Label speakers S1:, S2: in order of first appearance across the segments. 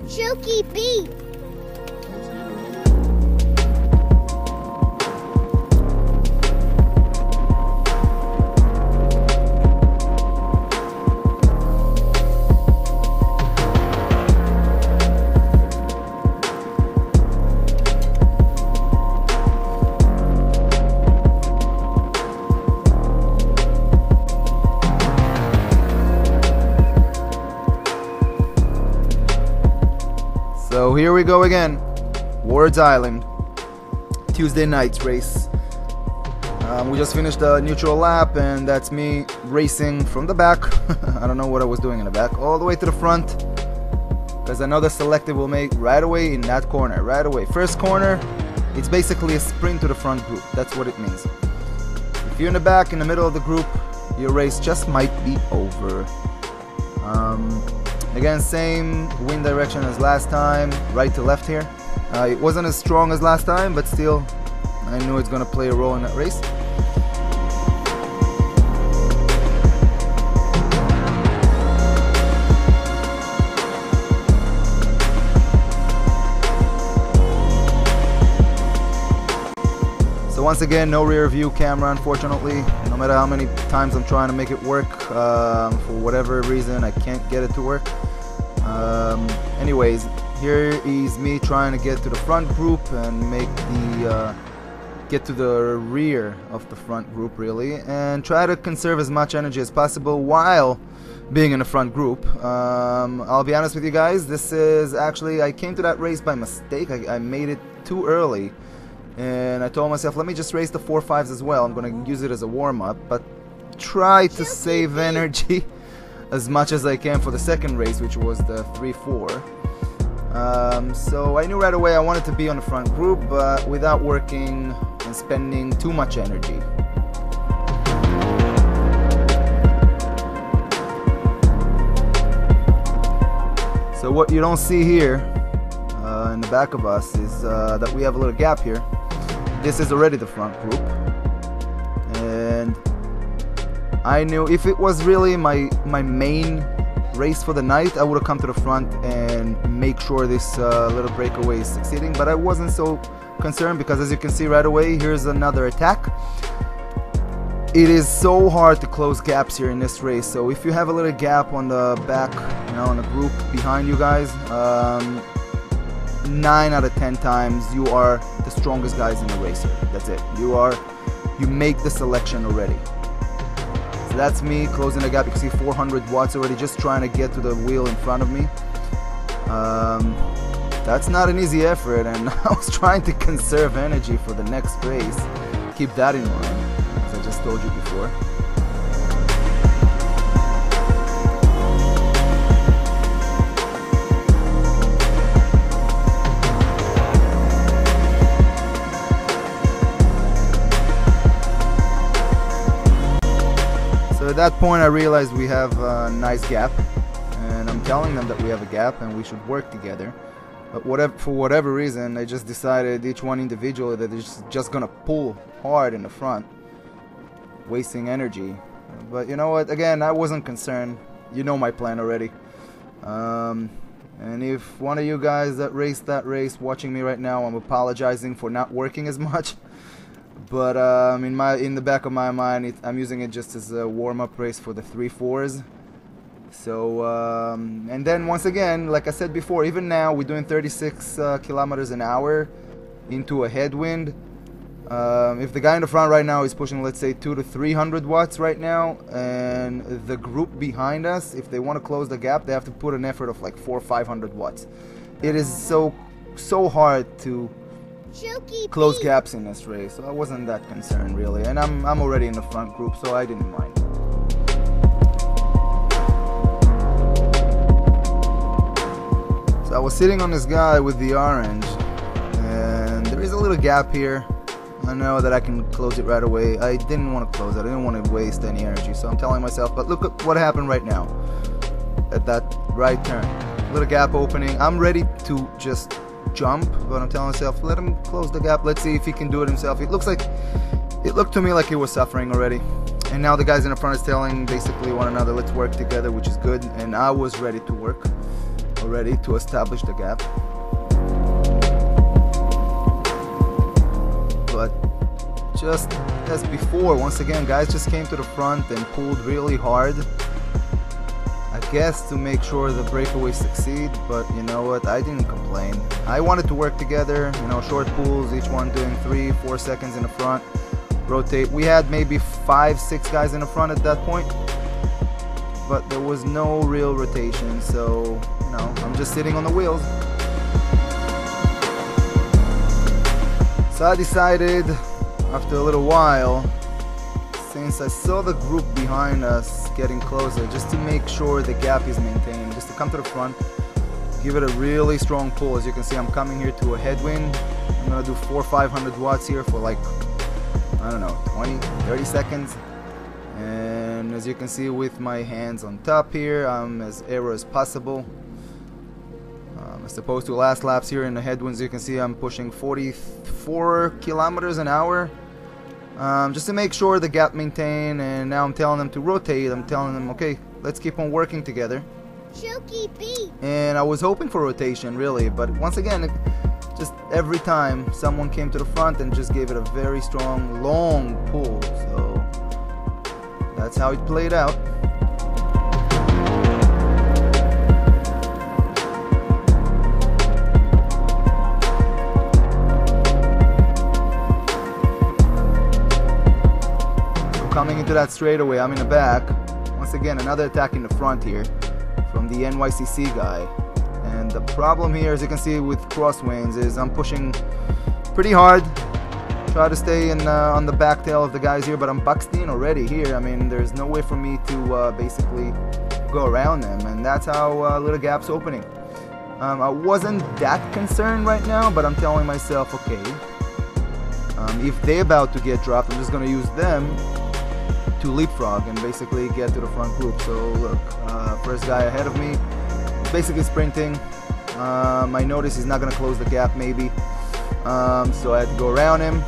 S1: Chooky beat.
S2: So here we go again, Ward's Island, Tuesday night's race. We just finished the neutral lap, and that's me racing from the back. I don't know what I was doing in the back, all the way to the front, because I know the selective will make right away in that corner, right away. First corner, it's basically a sprint to the front group. That's what it means. If you're in the back, in the middle of the group, your race just might be over. Again, same wind direction as last time, right to left here. It wasn't as strong as last time, but still, I knew it's going to play a role in that race. So once again, no rear view camera, unfortunately. No matter how many times I'm trying to make it work, for whatever reason, I can't get it to work. Anyways, here is me trying to get to the front group and make the get to the rear of the front group, really, and try to conserve as much energy as possible while being in the front group. I'll be honest with you guys, this is actually, I came to that race by mistake. I made it too early, and I told myself, let me just race the 4.5s as well. I'm gonna use it as a warm-up, but try to save energy as much as I can for the second race, which was the 3.4. So I knew right away I wanted to be on the front group, but without working and spending too much energy. So what you don't see here in the back of us is that we have a little gap here. This is already the front group, and I knew if it was really my main race for the night, I would have come to the front and make sure this little breakaway is succeeding, but I wasn't so concerned because, as you can see right away, here's another attack. It is so hard to close gaps here in this race, so if you have a little gap on the back, you know, on the group behind you guys, 9 out of 10 times you are the strongest guys in the race here. That's it. You make the selection already. So that's me closing the gap. You can see 400 watts already just trying to get to the wheel in front of me. That's not an easy effort, and I was trying to conserve energy for the next race. Keep that in mind, as I just told you before. So at that point I realized we have a nice gap, and I'm telling them that we have a gap and we should work together. But for whatever reason, they just decided, each one individually, that they're just gonna pull hard in the front, wasting energy. But you know what, again, I wasn't concerned. You know my plan already. And if one of you guys that raced that race watching me right now, I'm apologizing for not working as much. But in the back of my mind, I'm using it just as a warm-up race for the 3.4s. So and then once again, like I said before, even now we're doing 36 kilometers an hour into a headwind. If the guy in the front right now is pushing, let's say, 200 to 300 watts right now, and the group behind us, if they want to close the gap, they have to put an effort of like 400 or 500 watts. It is so hard to close gaps in this race, so I wasn't that concerned really, and I'm already in the front group, so I didn't mind. So I was sitting on this guy with the orange, and there is a little gap here. I know that I can close it right away. I didn't want to close it. I didn't want to waste any energy. So I'm telling myself, but look at what happened right now. At that right turn. Little gap opening. I'm ready to just jump, but I'm telling myself, let him close the gap. Let's see if he can do it himself. It looked to me like he was suffering already. And now the guys in the front is telling basically one another, let's work together, which is good. And I was ready to work already to establish the gap. But just as before, once again, guys just came to the front and pulled really hard, I guess to make sure the breakaways succeed. But you know what, I didn't complain. I wanted to work together, you know, short pulls, each one doing 3-4 seconds in the front, rotate. We had maybe 5-6 guys in the front at that point, but there was no real rotation, so you know, I'm just sitting on the wheels. So I decided, after a little while, since I saw the group behind us getting closer, just to make sure the gap is maintained, just to come to the front, give it a really strong pull. As you can see, I'm coming here to a headwind. I'm gonna do 400-500 watts here for like, I don't know, 20-30 seconds. And as you can see, with my hands on top here, I'm as aero as possible. As opposed to last laps here in the headwinds, you can see I'm pushing 44 kilometers an hour, just to make sure the gap maintained. And now I'm telling them to rotate. I'm telling them, okay, let's keep on working together.
S1: Chooky beat.
S2: And I was hoping for rotation, really, but once again, just every time someone came to the front and just gave it a very strong, long pull. So that's how it played out. Coming into that straightaway, I'm in the back. Once again, another attack in the front here from the NYC guy. And the problem here, as you can see with crosswinds, is I'm pushing pretty hard. Try to stay in on the back tail of the guys here, but I'm boxed in already here. I mean, there's no way for me to basically go around them, and that's how little gap's opening. I wasn't that concerned right now, but I'm telling myself, okay, if they're about to get dropped, I'm just going to use them to leapfrog and basically get to the front group. So look, first guy ahead of me is basically sprinting. I notice he's not going to close the gap maybe, so I had to go around him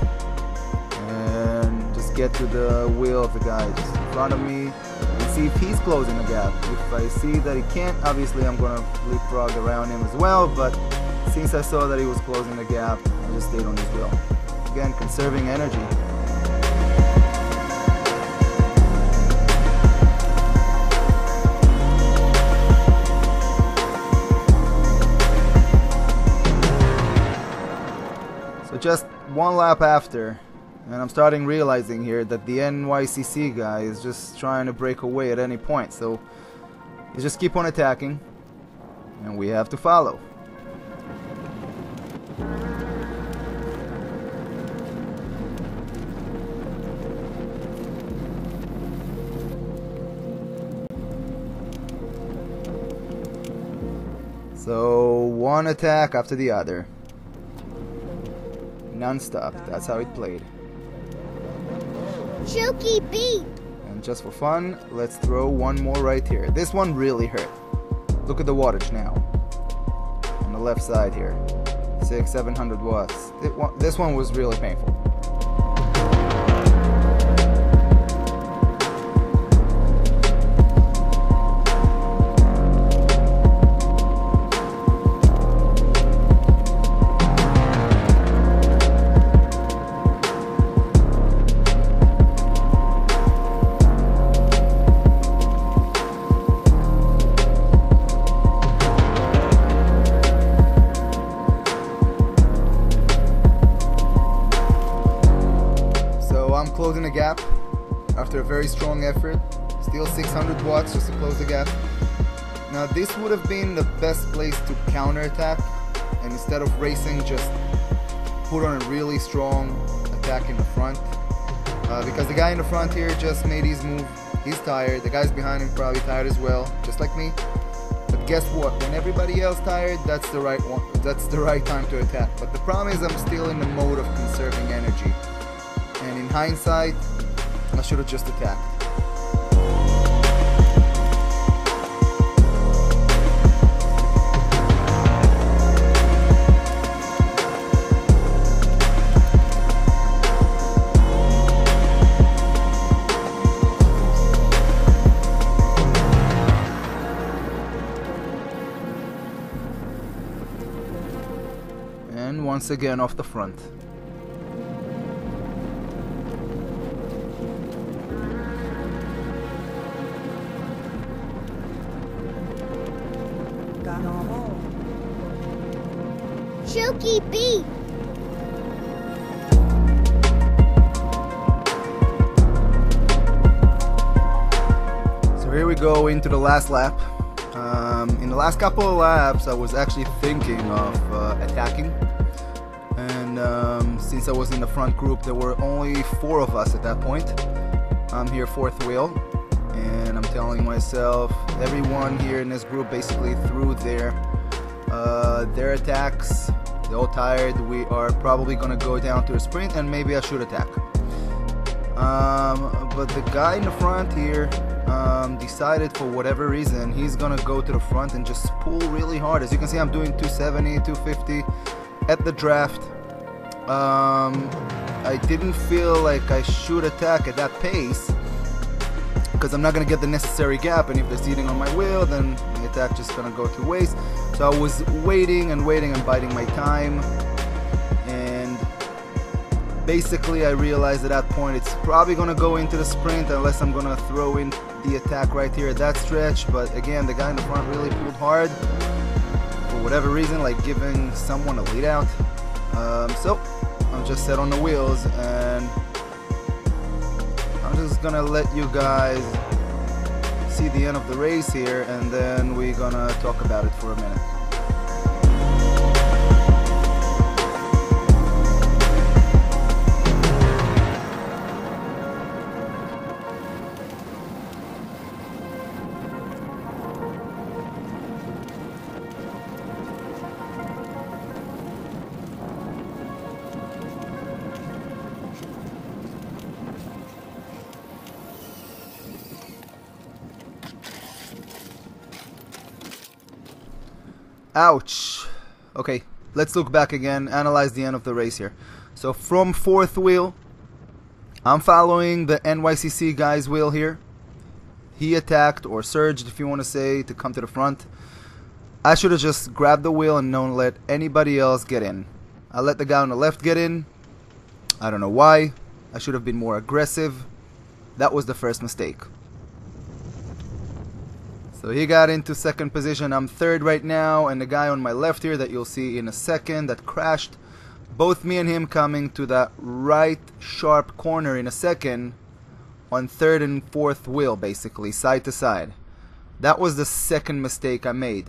S2: and just get to the wheel of the guy just in front of me and see if he's closing the gap. If I see that he can't, obviously I'm going to leapfrog around him as well, but since I saw that he was closing the gap, I just stayed on his wheel. Again, conserving energy. Just one lap after, and I'm starting realizing here that the NYC guy is just trying to break away at any point, so you just keep on attacking and we have to follow. So one attack after the other, non-stop. That's how it played.
S1: Chooky beat.
S2: And just for fun, let's throw one more right here. This one really hurt. Look at the wattage now. On the left side here. 600-700 watts. This one was really painful. Closing the gap after a very strong effort. Still 600 watts just to close the gap. Now this would have been the best place to counterattack, and instead of racing, just put on a really strong attack in the front, because the guy in the front here just made his move. He's tired. The guys behind him probably tired as well, just like me. But guess what? When everybody else tired, that's the right one. That's the right time to attack. But the problem is I'm still in the mode of conserving energy. hindsight, I should have just attacked. And once again off the front.
S1: Choky beat.
S2: So here we go into the last lap. In the last couple of laps, I was actually thinking of attacking, and since I was in the front group, there were only 4 of us at that point. I'm here 4th wheel, and I'm telling myself, everyone here in this group basically threw their attacks. They're all tired. We are probably gonna go down to a sprint, and maybe I should attack. But the guy in the front here decided, for whatever reason, he's gonna go to the front and just pull really hard. As you can see, I'm doing 270, 250 at the draft. I didn't feel like I should attack at that pace because I'm not gonna get the necessary gap, and if they're seating on my wheel, then the attack just gonna go to waste. So I was waiting and waiting and biding my time, and basically I realized at that point it's probably gonna go into the sprint unless I'm gonna throw in the attack right here at that stretch. But again, the guy in the front really pulled hard for whatever reason, like giving someone a lead out. So I'm just set on the wheels, and I'm just gonna let you guys see the end of the race here, and then we're gonna talk about it for a minute. Ouch. Okay, let's look back again, analyze the end of the race here. So from 4th wheel, I'm following the NYCC guy's wheel here. He attacked, or surged if you want to say, to come to the front. I should have just grabbed the wheel and don't let anybody else get in. I let the guy on the left get in. I don't know why. I should have been more aggressive. That was the first mistake. So he got into 2nd position. I'm 3rd right now, and the guy on my left here that you'll see in a second that crashed, both me and him coming to that right sharp corner in a second on 3rd and 4th wheel, basically side to side. That was the 2nd mistake I made.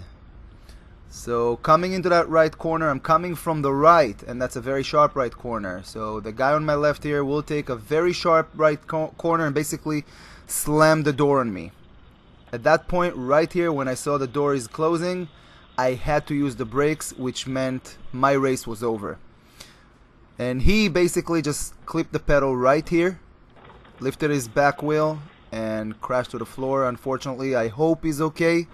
S2: So coming into that right corner, I'm coming from the right, and that's a very sharp right corner. So the guy on my left here will take a very sharp right corner and basically slam the door on me. At that point right here, when I saw the door is closing, I had to use the brakes, which meant my race was over. And he basically just clipped the pedal right here, lifted his back wheel, and crashed to the floor. Unfortunately, I hope he's okay.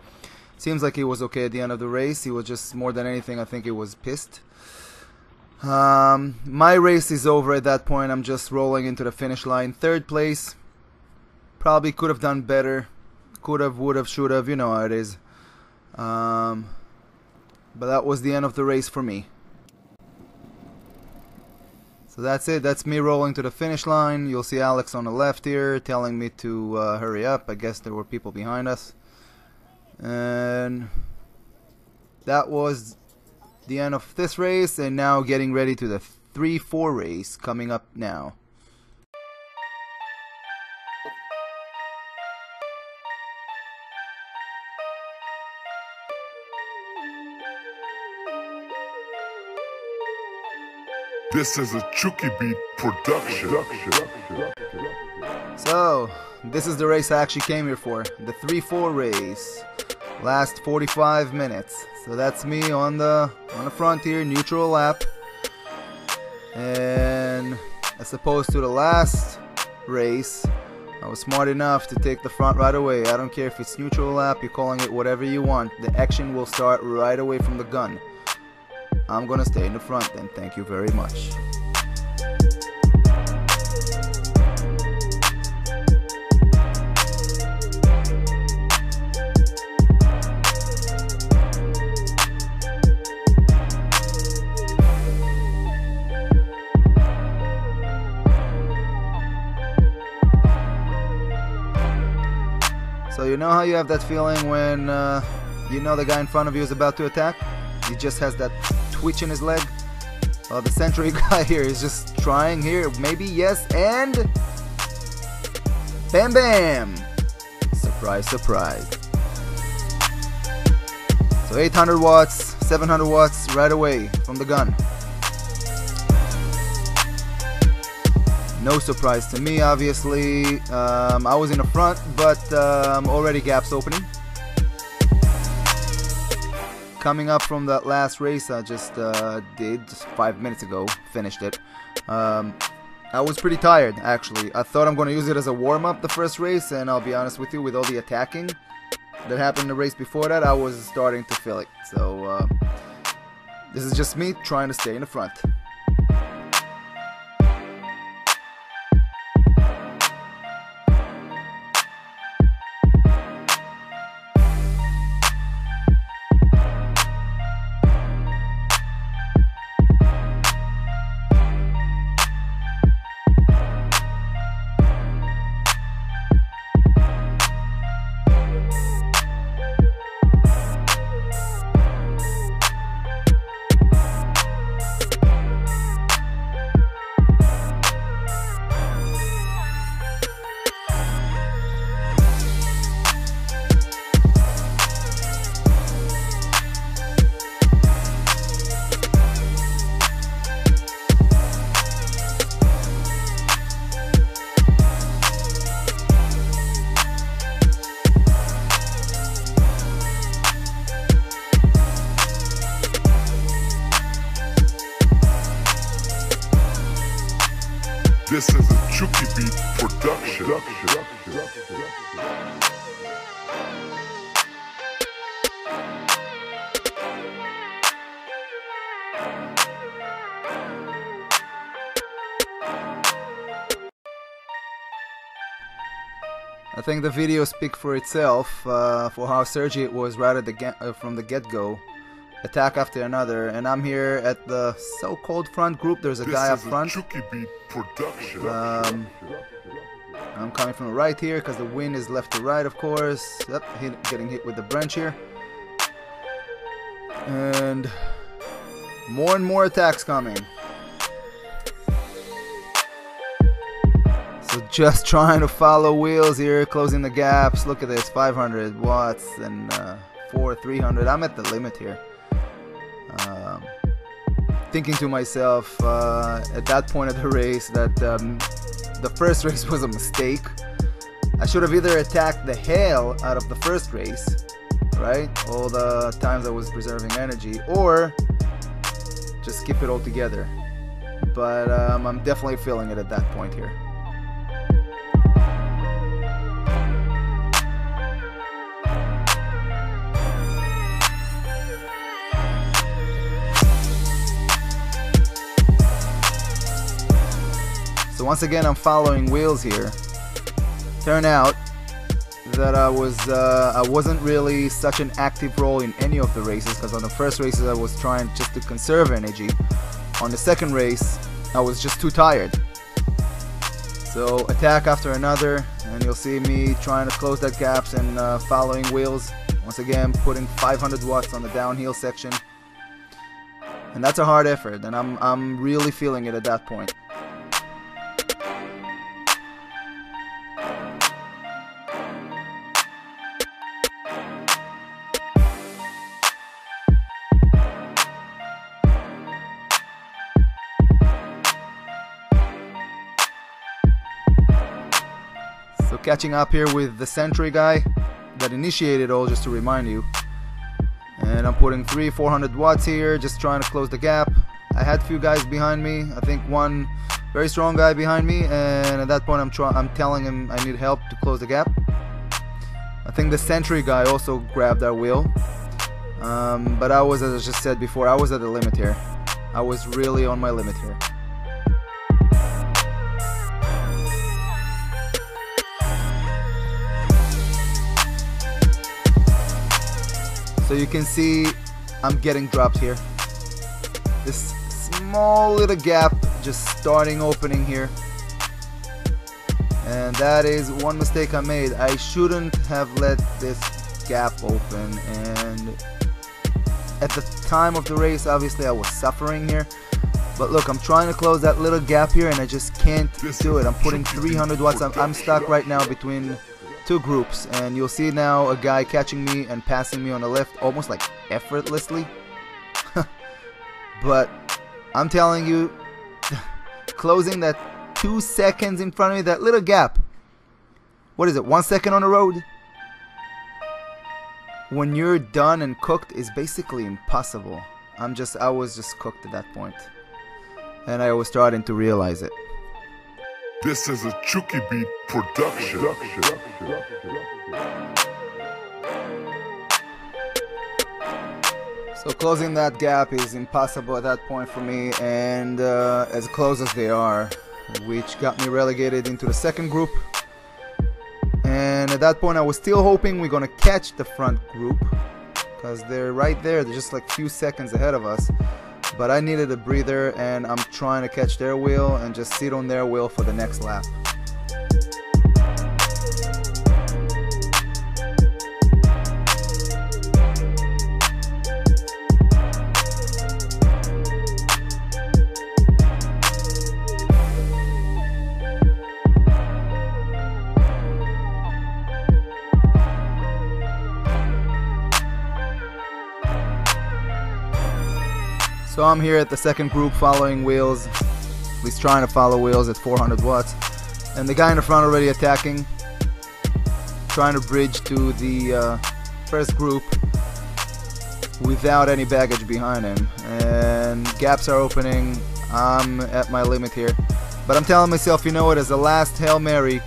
S2: Seems like he was okay at the end of the race. He was just, more than anything, I think he was pissed. My race is over at that point. I'm just rolling into the finish line. 3rd place. Probably could have done better. Could have, would have, should have, you know how it is. But that was the end of the race for me. So that's it. That's me rolling to the finish line. You'll see Alex on the left here telling me to hurry up. I guess there were people behind us. And that was the end of this race, and now getting ready to the 3-4 race coming up now.
S3: This is a Chucky Beat production.
S2: So, this is the race I actually came here for. The 3-4 race. Last 45 minutes. So that's me on the front here, neutral lap. And as opposed to the last race. I was smart enough to take the front right away. I don't care if it's neutral lap, you're calling it whatever you want. The action will start right away from the gun. I'm gonna stay in the front then, thank you very much. So you know how you have that feeling when you know the guy in front of you is about to attack? He just has that twitch in his leg. The sentry guy here is just trying here. Maybe, yes, and bam bam! Surprise, surprise. So 800 watts, 700 watts right away from the gun. No surprise to me, obviously. I was in the front, but already gaps opening. Coming up from that last race I just did 5 minutes ago, finished it. I was pretty tired, actually. I thought I'm going to use it as a warm-up the first race, and I'll be honest with you, with all the attacking that happened in the race before that, I was starting to feel it. So this is just me trying to stay in the front.
S3: This is a Chucky Beat production.
S2: I think the video speaks for itself for how surgy it was right at from the get-go. Attack after another, and I'm here at the so-called front group. There's a guy up front.
S3: Chucky Beat production.
S2: I'm coming from the right here because the wind is left to right, of course. Yep, getting hit with the branch here. And more attacks coming. So just trying to follow wheels here, closing the gaps. Look at this, 500 watts and 300. I'm at the limit here. Thinking to myself at that point of the race that the first race was a mistake. I should have either attacked the hell out of the first race, right? All the times I was preserving energy, or just skip it altogether. But I'm definitely feeling it at that point here. So once again, I'm following wheels here. Turn out that I wasn't really such an active role in any of the races, because on the first races I was trying just to conserve energy. On the second race, I was just too tired. So attack after another, and you'll see me trying to close that gaps and following wheels. Once again, putting 500 watts on the downhill section, and that's a hard effort, and I'm really feeling it at that point. So catching up here with the sentry guy that initiated all, just to remind you. And I'm putting 300-400 watts here, just trying to close the gap. I had a few guys behind me. I think one Very strong guy behind me, and at that point I'm telling him I need help to close the gap. I think the sentry guy also grabbed our wheel, but I was, as I just said before, I was at the limit here. I was really on my limit here. So you can see I'm getting dropped here. This small little gap just starting opening here. And that is one mistake I made. I shouldn't have let this gap open, and at the time of the race obviously I was suffering here. But look, I'm trying to close that little gap here and I just can't do it. I'm putting 300 watts. I'm stuck right now between two groups, and you'll see now a guy catching me and passing me on the left almost like effortlessly. But I'm telling you, closing that 2 seconds in front of me, that little gap, what is it, 1 second on the road, when you're done and cooked, is basically impossible. I was just cooked at that point, and I was starting to realize it.
S3: This is a Chucky Beat production.
S2: So closing that gap is impossible at that point for me, and as close as they are, which got me relegated into the second group. And at that point I was still hoping we're gonna catch the front group, because they're right there, they're just like few seconds ahead of us. But I needed a breather, and I'm trying to catch their wheel and just sit on their wheel for the next lap. So I'm here at the second group following wheels, at least trying to follow wheels at 400 watts. And the guy in the front already attacking, trying to bridge to the first group without any baggage behind him. And gaps are opening, I'm at my limit here. But I'm telling myself, you know what, as a last Hail Mary,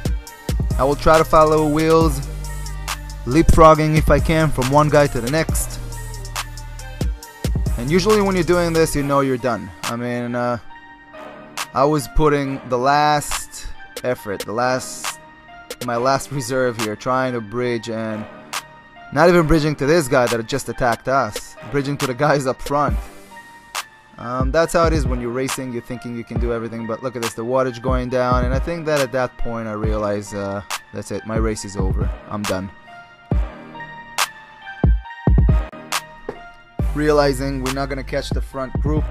S2: I will try to follow wheels, leapfrogging if I can from one guy to the next. And usually when you're doing this, you know you're done. I mean, I was putting the last effort, my last reserve here, trying to bridge, and not even bridging to this guy that just attacked us, bridging to the guys up front. That's how it is when you're racing. You're thinking you can do everything, but look at this, the wattage going down, and I think that at that point I realized that's it, my race is over, I'm done. Realizing we're not going to catch the front group.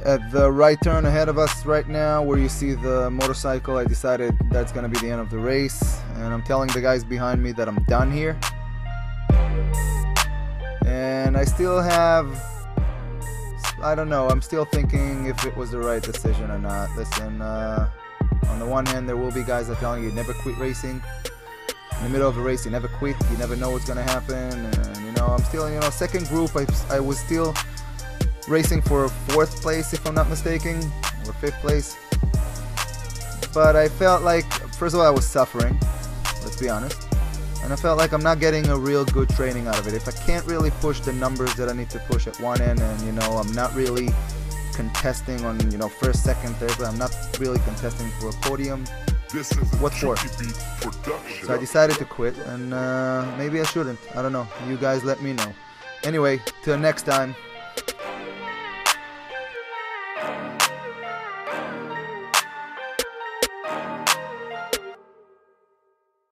S2: At the right turn ahead of us right now, where you see the motorcycle, I decided that's going to be the end of the race, and I'm telling the guys behind me that I'm done here. And I still have, I don't know, I'm still thinking if it was the right decision or not. Listen, on the one hand, there will be guys that are telling you never quit racing. In the middle of a race, you never quit, you never know what's gonna happen, and you know, I'm still, you know, second group, I was still racing for 4th place if I'm not mistaken, or 5th place. But I felt like, first of all, I was suffering, let's be honest, and I felt like I'm not getting a real good training out of it. If I can't really push the numbers that I need to push at one end, and you know, I'm not really contesting on, you know, 1st, 2nd, 3rd, but I'm not really contesting for a podium. What for? So I decided to quit, and maybe I shouldn't. I don't know. You guys let me know. Anyway, till next time.